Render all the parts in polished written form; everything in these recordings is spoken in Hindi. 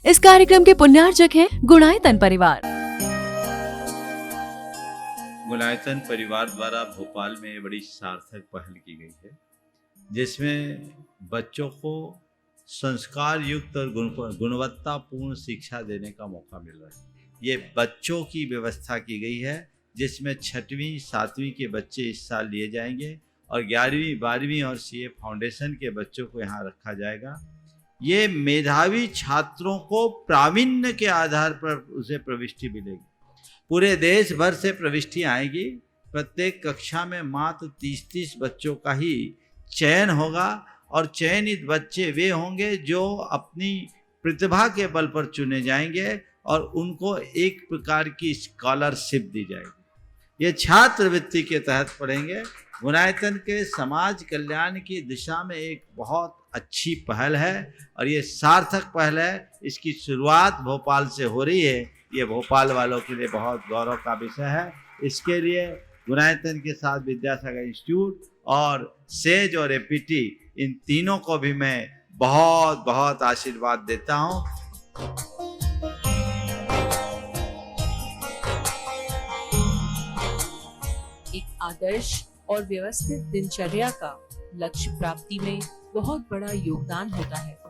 इस कार्यक्रम के पुण्यार्चक हैं गुणायतन परिवार। गुणायतन परिवार द्वारा भोपाल में बड़ी सार्थक पहल की गई है, जिसमें बच्चों को संस्कार युक्त और गुणवत्तापूर्ण शिक्षा देने का मौका मिल रहा है। ये बच्चों की व्यवस्था की गई है, जिसमें 6वीं 7वीं के बच्चे इस साल लिए जाएंगे और 11वीं 12वीं और सीए फाउंडेशन के बच्चों को यहाँ रखा जाएगा। ये मेधावी छात्रों को प्रावीण्य के आधार पर उसे प्रविष्टि मिलेगी। पूरे देश भर से प्रविष्टि आएगी। प्रत्येक कक्षा में मात्र 30-30 बच्चों का ही चयन होगा और चयनित बच्चे वे होंगे जो अपनी प्रतिभा के बल पर चुने जाएंगे और उनको एक प्रकार की स्कॉलरशिप दी जाएगी। ये छात्रवृत्ति के तहत पढ़ेंगे। गुणायतन के समाज कल्याण की दिशा में एक बहुत अच्छी पहल है और ये सार्थक पहल है। इसकी शुरुआत भोपाल से हो रही है। ये भोपाल वालों के लिए बहुत गौरव का विषय है। इसके लिए गुणायतन के साथ विद्यासागर इंस्टीट्यूट और सेज और एपीटी, इन तीनों को भी मैं बहुत बहुत आशीर्वाद देता हूँ। एक आदर्श और व्यवस्थित दिनचर्या का लक्ष्य प्राप्ति में बहुत बड़ा योगदान होता है।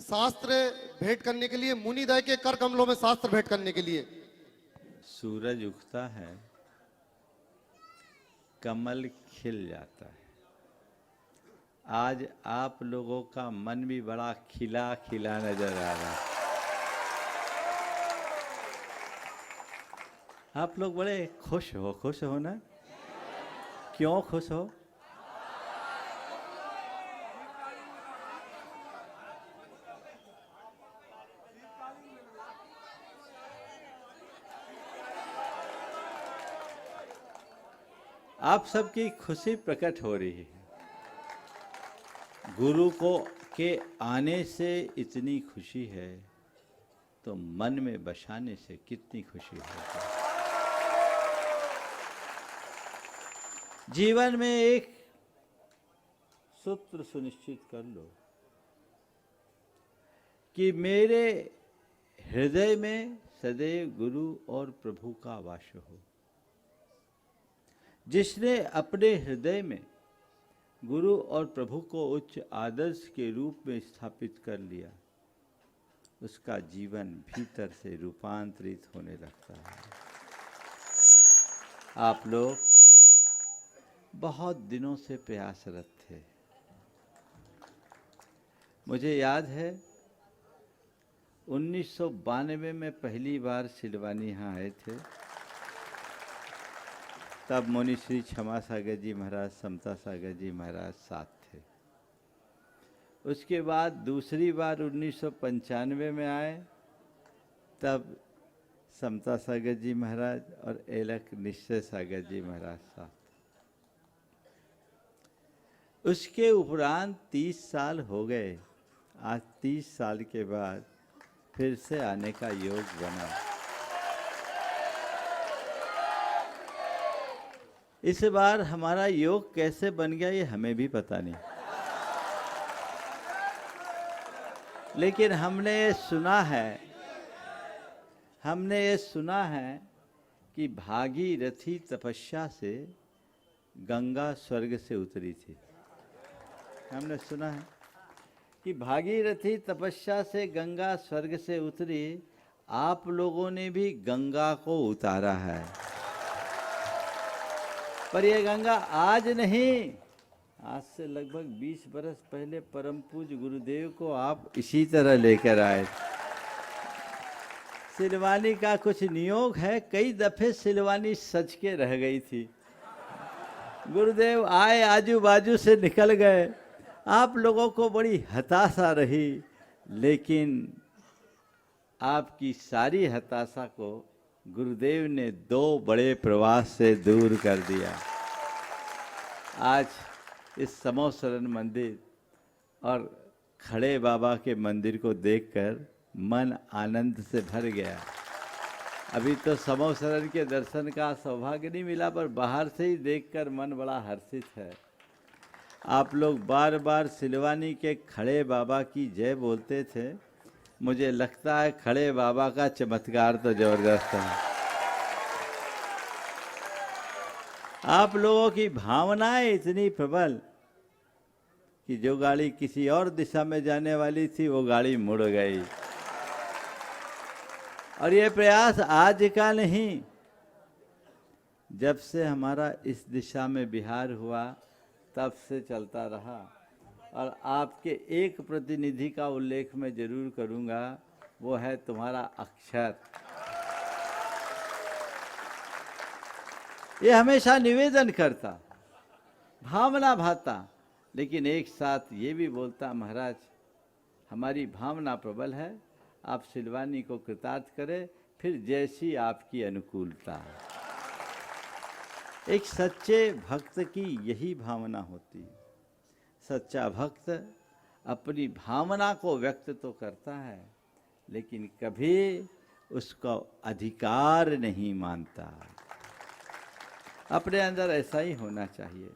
शास्त्र भेंट करने के लिए, मुनिदय के कर कमलों में शास्त्र भेंट करने के लिए। सूरज उगता है, कमल खिल जाता है। आज आप लोगों का मन भी बड़ा खिला खिला नजर आ रहा है। आप लोग बड़े खुश हो ना? क्यों खुश हो? आप सबकी खुशी प्रकट हो रही है। गुरु के आने से इतनी खुशी है तो मन में बसाने से कितनी खुशी होगी। जीवन में एक सूत्र सुनिश्चित कर लो कि मेरे हृदय में सदैव गुरु और प्रभु का वास हो। जिसने अपने हृदय में गुरु और प्रभु को उच्च आदर्श के रूप में स्थापित कर लिया, उसका जीवन भीतर से रूपांतरित होने लगता है। आप लोग बहुत दिनों से प्रयासरत थे। मुझे याद है 1992 में पहली बार सिलवानी यहाँ आए थे। तब मुनि श्री क्षमा सागर जी महाराज, समता सागर जी महाराज साथ थे। उसके बाद दूसरी बार 1995 में आए, तब समता सागर जी महाराज और एलक निश्चय सागर जी महाराज साथ। उसके उपरांत 30 साल हो गए। आज 30 साल के बाद फिर से आने का योग बना। इस बार हमारा योग कैसे बन गया ये हमें भी पता नहीं, लेकिन हमने ये सुना है कि भागीरथी तपस्या से गंगा स्वर्ग से उतरी थी। हमने सुना है कि भागीरथी तपस्या से गंगा स्वर्ग से उतरी। आप लोगों ने भी गंगा को उतारा है, पर यह गंगा आज नहीं, आज से लगभग 20 बरस पहले परम पूज्य गुरुदेव को आप इसी तरह लेकर आए। सिलवानी का कुछ नियोग है, कई दफे सिलवानी सज के रह गई थी। गुरुदेव आए, आजू बाजू से निकल गए। आप लोगों को बड़ी हताशा रही, लेकिन आपकी सारी हताशा को गुरुदेव ने 2 बड़े प्रवास से दूर कर दिया। आज इस समोसरन मंदिर और खड़े बाबा के मंदिर को देखकर मन आनंद से भर गया। अभी तो समोसरन के दर्शन का सौभाग्य नहीं मिला, पर बाहर से ही देखकर मन बड़ा हर्षित है। आप लोग बार बार सिलवानी के खड़े बाबा की जय बोलते थे। मुझे लगता है खड़े बाबा का चमत्कार तो जबरदस्त है। आप लोगों की भावनाएं इतनी प्रबल कि जो गाड़ी किसी और दिशा में जाने वाली थी वो गाड़ी मुड़ गई। और ये प्रयास आज का नहीं, जब से हमारा इस दिशा में विहार हुआ तब से चलता रहा। और आपके एक प्रतिनिधि का उल्लेख मैं जरूर करूंगा, वो है तुम्हारा अक्षर। ये हमेशा निवेदन करता, भावना भाता, लेकिन एक साथ ये भी बोलता, महाराज हमारी भावना प्रबल है, आप सिलवानी को कृतार्थ करें, फिर जैसी आपकी अनुकूलता। एक सच्चे भक्त की यही भावना होती है। सच्चा भक्त अपनी भावना को व्यक्त तो करता है, लेकिन कभी उसका अधिकार नहीं मानता। अपने अंदर ऐसा ही होना चाहिए।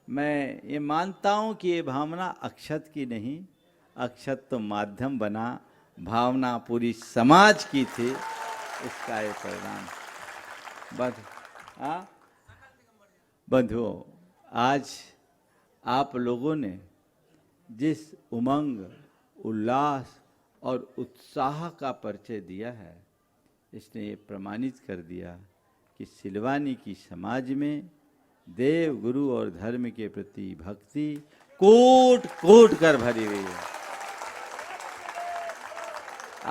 मैं ये मानता हूँ कि ये भावना अक्षत की नहीं, अक्षत तो माध्यम बना, भावना पूरी समाज की थी, इसका ये परिणाम। बंधुओं, आज आप लोगों ने जिस उमंग, उल्लास और उत्साह का परिचय दिया है, इसने ये प्रमाणित कर दिया कि सिलवानी की समाज में देव, गुरु और धर्म के प्रति भक्ति कोट कोट कर भरी हुई है।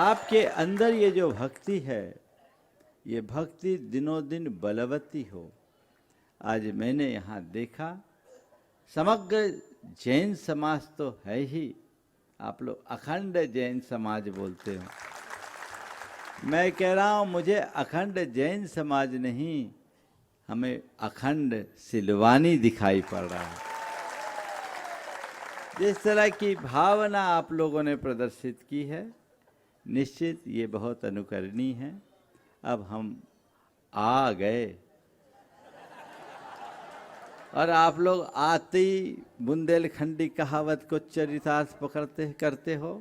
आपके अंदर ये जो भक्ति है, ये भक्ति दिनों दिन बलवती हो। आज मैंने यहाँ देखा, समग्र जैन समाज तो है ही, आप लोग अखंड जैन समाज बोलते हो। मैं कह रहा हूँ मुझे अखंड जैन समाज नहीं, हमें अखंड सिलवानी दिखाई पड़ रहा है। जिस तरह की भावना आप लोगों ने प्रदर्शित की है, निश्चित ये बहुत अनुकरणीय है। अब हम आ गए और आप लोग आते ही बुंदेलखंडी कहावत को चरितार्थ पकड़ते करते हो,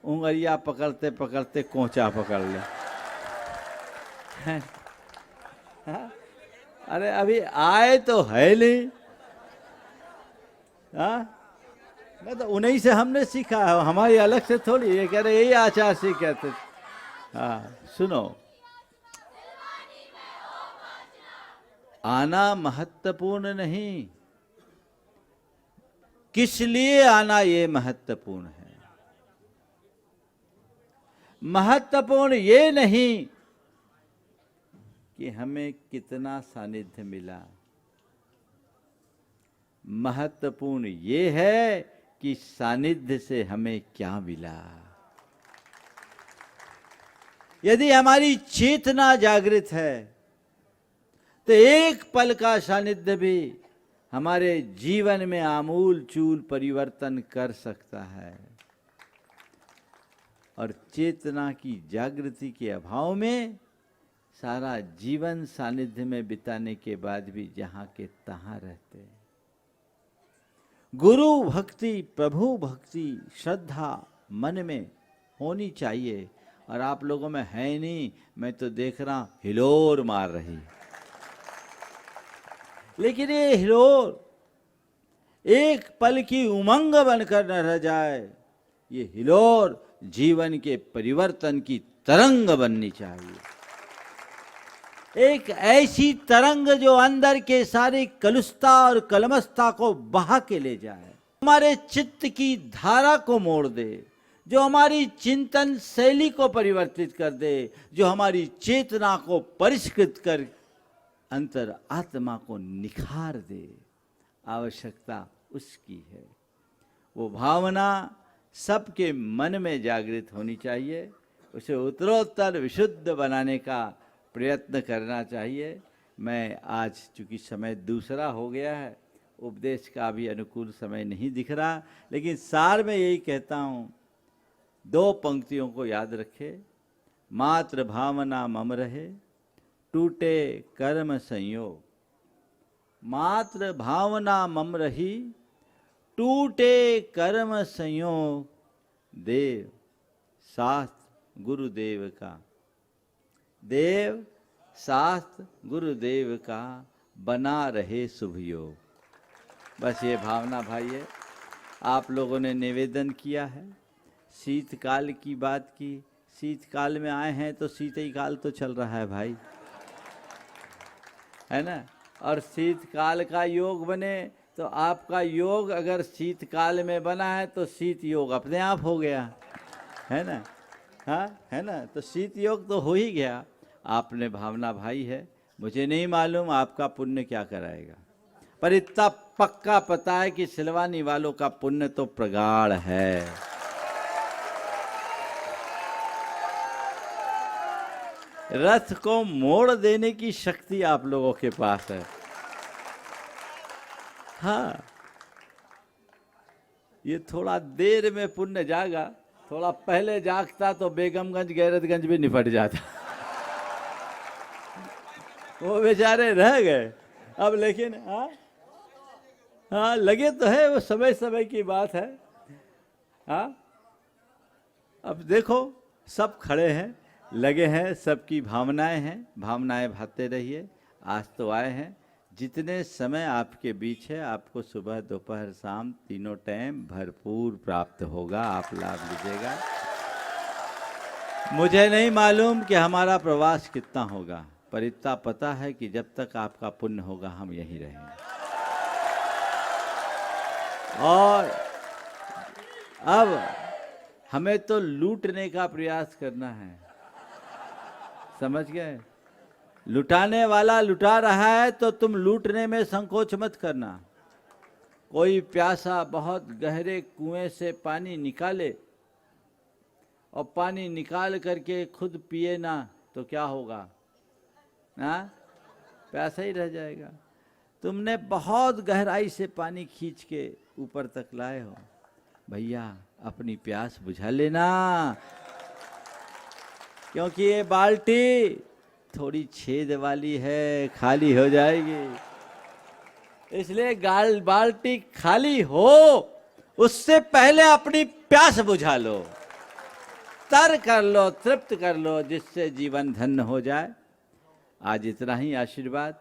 उंगलियां पकड़ते पकड़ते कोंचा पकड़ ले। अरे अभी आए तो है नहीं। मैं तो उन्हीं से हमने सीखा है, हमारी अलग से थोड़ी। ये कह रहे यही आचार से कहते। हाँ सुनो, आना महत्वपूर्ण नहीं, किस लिए आना ये महत्वपूर्ण है। महत्वपूर्ण ये नहीं कि हमें कितना सानिध्य मिला, महत्वपूर्ण ये है कि सानिध्य से हमें क्या मिला। यदि हमारी चेतना जागृत है तो एक पल का सानिध्य भी हमारे जीवन में आमूल चूल परिवर्तन कर सकता है। और चेतना की जागृति के अभाव में सारा जीवन सानिध्य में बिताने के बाद भी जहां के तहां रहते हैं। गुरु भक्ति, प्रभु भक्ति, श्रद्धा मन में होनी चाहिए, और आप लोगों में है नहीं। मैं तो देख रहा हूं हिलोर मार रही। लेकिन ये हिलोर एक पल की उमंग बनकर न रह जाए, ये हिलोर जीवन के परिवर्तन की तरंग बननी चाहिए। एक ऐसी तरंग जो अंदर के सारी कलुषता और कलमस्ता को बहा के ले जाए, हमारे चित्त की धारा को मोड़ दे, जो हमारी चिंतन शैली को परिवर्तित कर दे, जो हमारी चेतना को परिष्कृत कर अंतर आत्मा को निखार दे। आवश्यकता उसकी है। वो भावना सबके मन में जागृत होनी चाहिए, उसे उत्तरोत्तर विशुद्ध बनाने का प्रयत्न करना चाहिए। मैं आज चूंकि समय दूसरा हो गया है, उपदेश का भी अनुकूल समय नहीं दिख रहा, लेकिन सार में यही कहता हूँ, 2 पंक्तियों को याद रखे। मात्र भावना मम रहे, टूटे कर्म संयोग। मात्र भावना मम रही, टूटे कर्म संयोग। देव शास्त्र गुरुदेव का, देव शास्त्र गुरुदेव का, बना रहे शुभ योग। बस ये भावना भाई है। आप लोगों ने निवेदन किया है, शीतकाल की बात की। शीतकाल में आए हैं तो शीत ही काल तो चल रहा है भाई, है ना। और शीतकाल का योग बने तो आपका योग अगर शीतकाल में बना है तो शीत योग अपने आप हो गया, है ना। हाँ, है ना। तो शीत योग तो हो ही गया। आपने भावना भाई है, मुझे नहीं मालूम आपका पुण्य क्या कराएगा, पर इतना पक्का पता है कि सिलवानी वालों का पुण्य तो प्रगाढ़ है। रथ को मोड़ देने की शक्ति आप लोगों के पास है। हाँ, ये थोड़ा देर में पुण्य जागा, थोड़ा पहले जागता तो बेगमगंज गैरतगंज भी निपट जाता। वो बेचारे रह गए अब, लेकिन हाँ लगे तो है, वो समय समय की बात है। हाँ, अब देखो सब खड़े हैं, लगे हैं, सबकी भावनाएं हैं, भावनाएं भाते रहिए। आज तो आए हैं, जितने समय आपके बीच है आपको सुबह दोपहर शाम तीनों टाइम भरपूर प्राप्त होगा, आप लाभ लीजिएगा। मुझे नहीं मालूम कि हमारा प्रवास कितना होगा, पर इतना पता है कि जब तक आपका पुण्य होगा हम यहीं रहेंगे। और अब हमें तो लूटने का प्रयास करना है, समझ गए। लुटाने वाला लुटा रहा है तो तुम लूटने में संकोच मत करना। कोई प्यासा बहुत गहरे कुएं से पानी निकाले और पानी निकाल करके खुद पिए ना तो क्या होगा, ना प्यासा ही रह जाएगा। तुमने बहुत गहराई से पानी खींच के ऊपर तक लाए हो, भैया अपनी प्यास बुझा लेना, क्योंकि ये बाल्टी थोड़ी छेद वाली है, खाली हो जाएगी। इसलिए बाल्टी खाली हो उससे पहले अपनी प्यास बुझा लो, तर कर लो, तृप्त कर लो, जिससे जीवन धन्य हो जाए। आज इतना ही आशीर्वाद।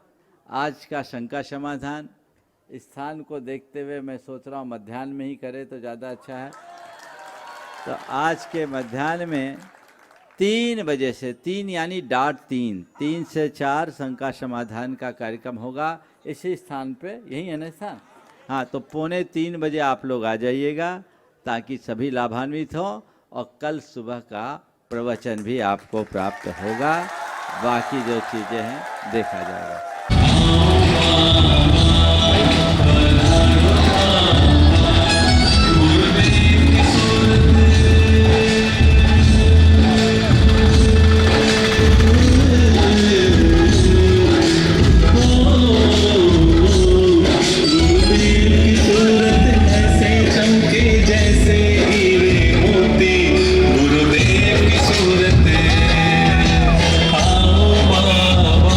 आज का शंका समाधान स्थान को देखते हुए मैं सोच रहा हूँ मध्याह्न में ही करे तो ज़्यादा अच्छा है। तो आज के मध्याह्न में 3 बजे से 3 यानी डाट 3 से 4 शंका समाधान का कार्यक्रम होगा इसी स्थान पे, यही है ना स्थान। हाँ, तो 2:45 बजे आप लोग आ जाइएगा ताकि सभी लाभान्वित हों, और कल सुबह का प्रवचन भी आपको प्राप्त होगा। बाकी जो चीज़ें हैं देखा जाएगा। सूरत आओ बाबा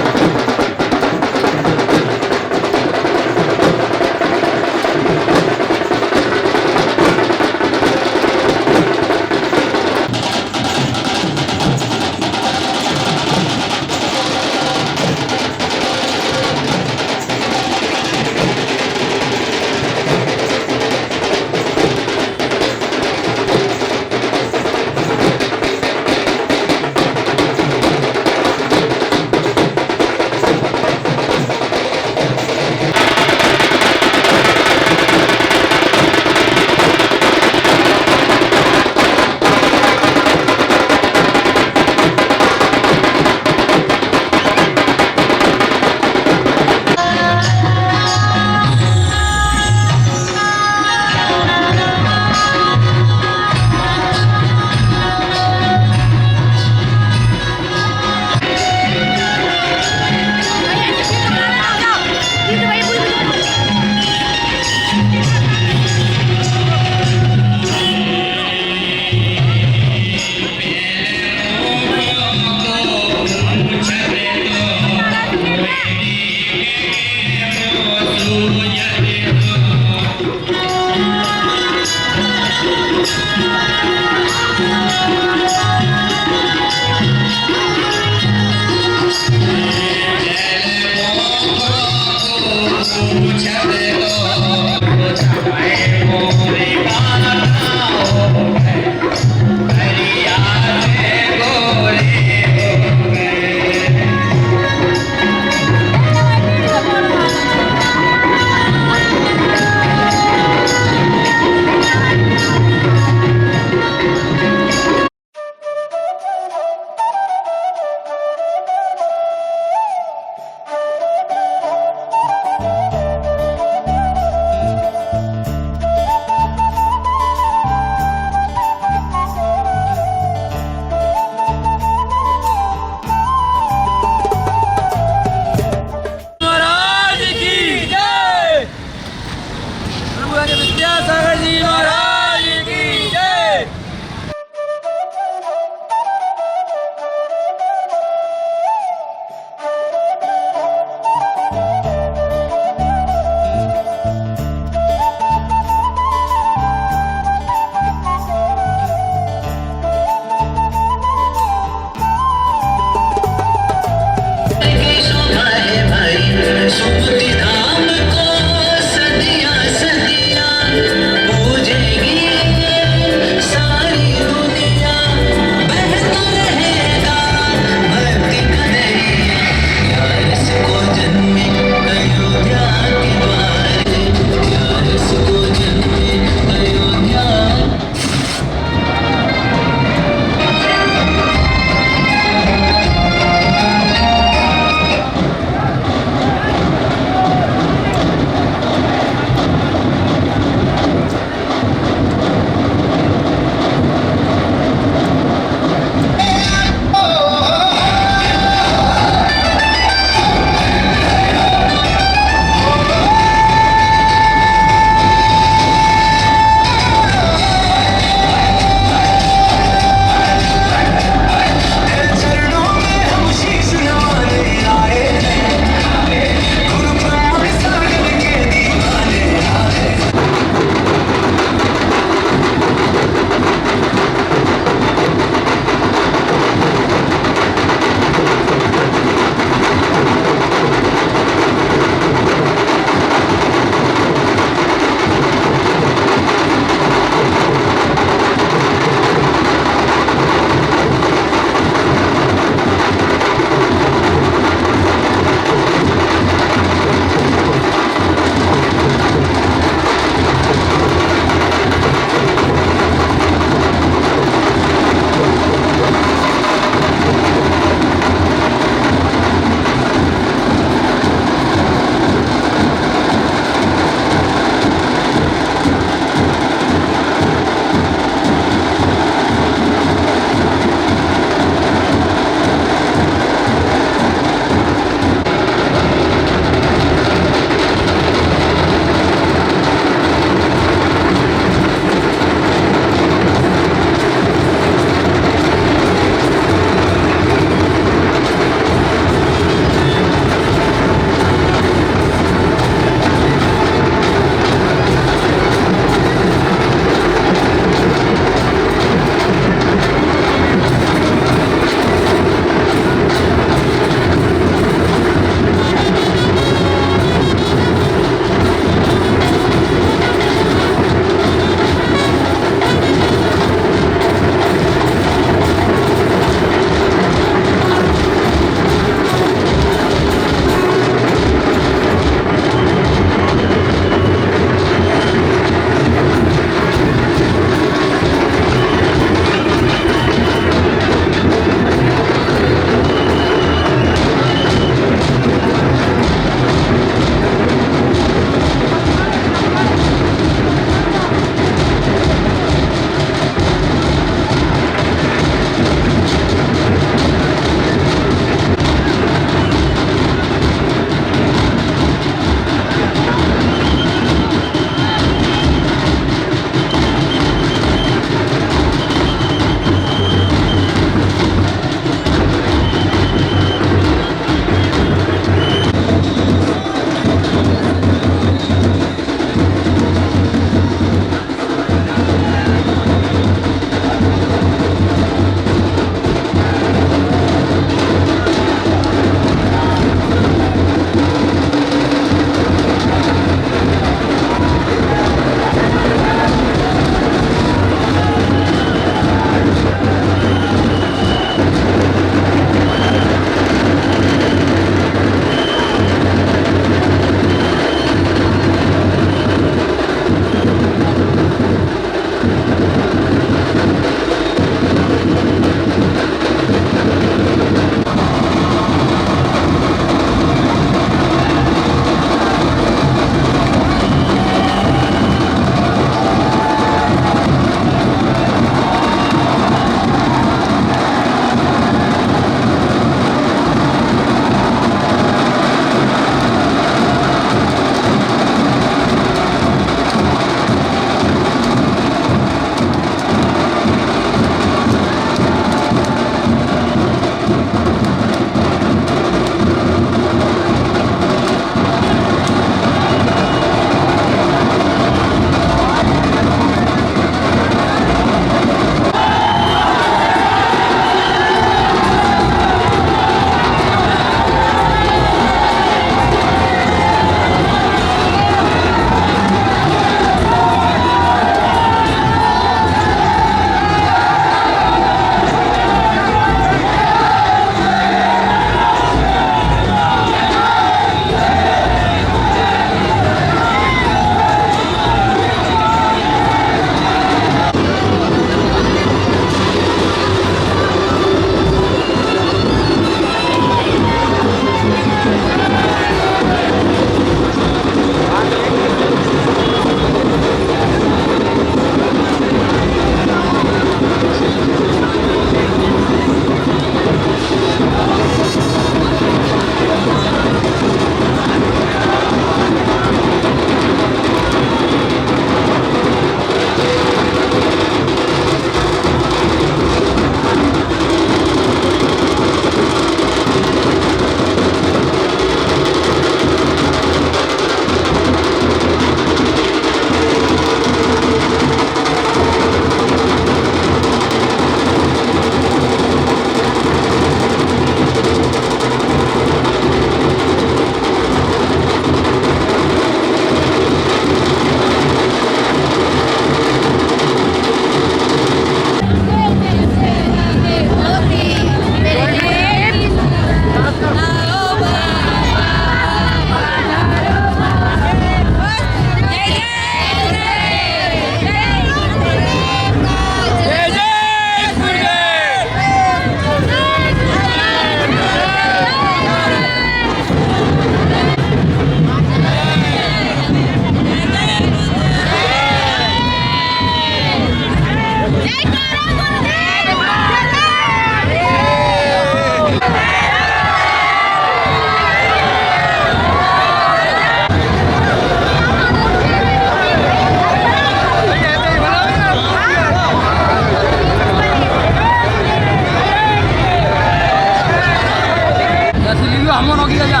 vámonos aquí allá.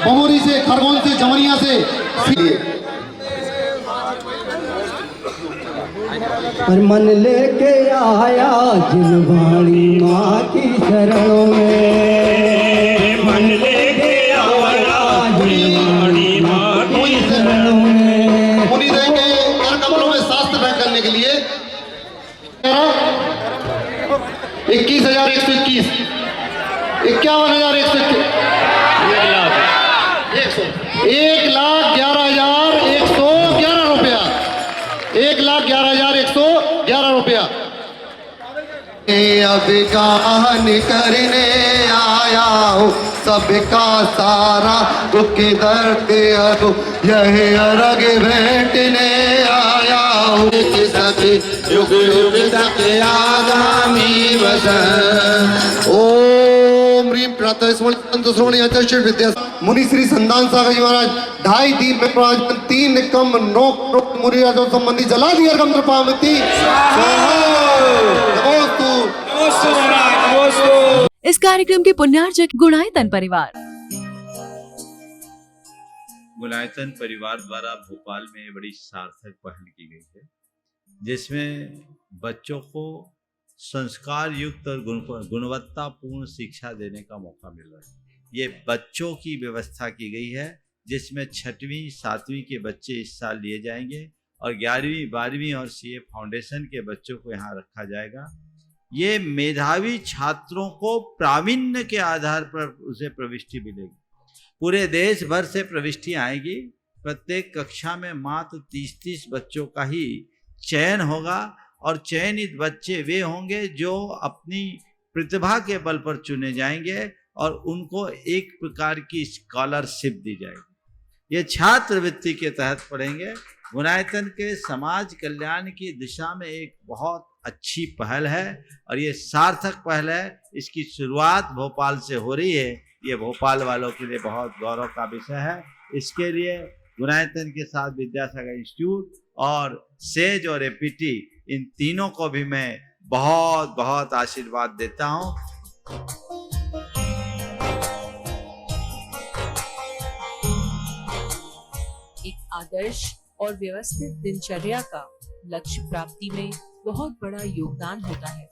बमोरी से, खरगोन से, जमनिया से। पर मन लेके आया जिनवाणी माँ की शरणों में, मन लेके आया जिनवाणी माँ की शरणों में। मुनि देंगे कर कमलों में शास्त्र भेंट करने के लिए 21,121, 51,121, 1,11,111 रुपया, 1,11,111 रुपया। अब गान करने आया हूँ सबका सारा दुख दर्द अरु यह अर्घ भेंटने आया हूँ सभी युग युग तक आगामी वसन। ओम ह्रीम प्रातः स्मरण आचार्य विद्या मुनि श्री संतान सागर जी महाराज 2.5 में 3 निकम 9 मुनि राजों संबंधी जला दिया अर्घम कृपामती। इस कार्यक्रम के पुण्यार्जक गुणायतन परिवार। गुणायतन परिवार द्वारा भोपाल में बड़ी सार्थक पहल की गई है, जिसमें बच्चों को संस्कार युक्त और गुणवत्तापूर्ण शिक्षा देने का मौका मिल रहा है। ये बच्चों की व्यवस्था की गई है, जिसमें 6वीं 7वीं के बच्चे इस साल लिए जाएंगे और 11वीं 12वीं और सीए फाउंडेशन के बच्चों को यहाँ रखा जाएगा। ये मेधावी छात्रों को प्रावीण्य के आधार पर उसे प्रविष्टि मिलेगी। पूरे देश भर से प्रविष्टि आएगी। प्रत्येक कक्षा में मात्र 30-30 बच्चों का ही चयन होगा और चयनित बच्चे वे होंगे जो अपनी प्रतिभा के बल पर चुने जाएंगे और उनको एक प्रकार की स्कॉलरशिप दी जाएगी। ये छात्रवृत्ति के तहत पढ़ेंगे। गुणायतन के समाज कल्याण की दिशा में एक बहुत अच्छी पहल है और ये सार्थक पहल है। इसकी शुरुआत भोपाल से हो रही है। ये भोपाल वालों के लिए बहुत गौरव का विषय है। इसके लिए गुणायतन के साथ विद्यासागर इंस्टीट्यूट और सेज और एपीटी, इन तीनों को भी मैं बहुत बहुत आशीर्वाद देता हूँ। एक आदर्श और व्यवस्थित दिनचर्या का लक्ष्य प्राप्ति में बहुत बड़ा योगदान होता है।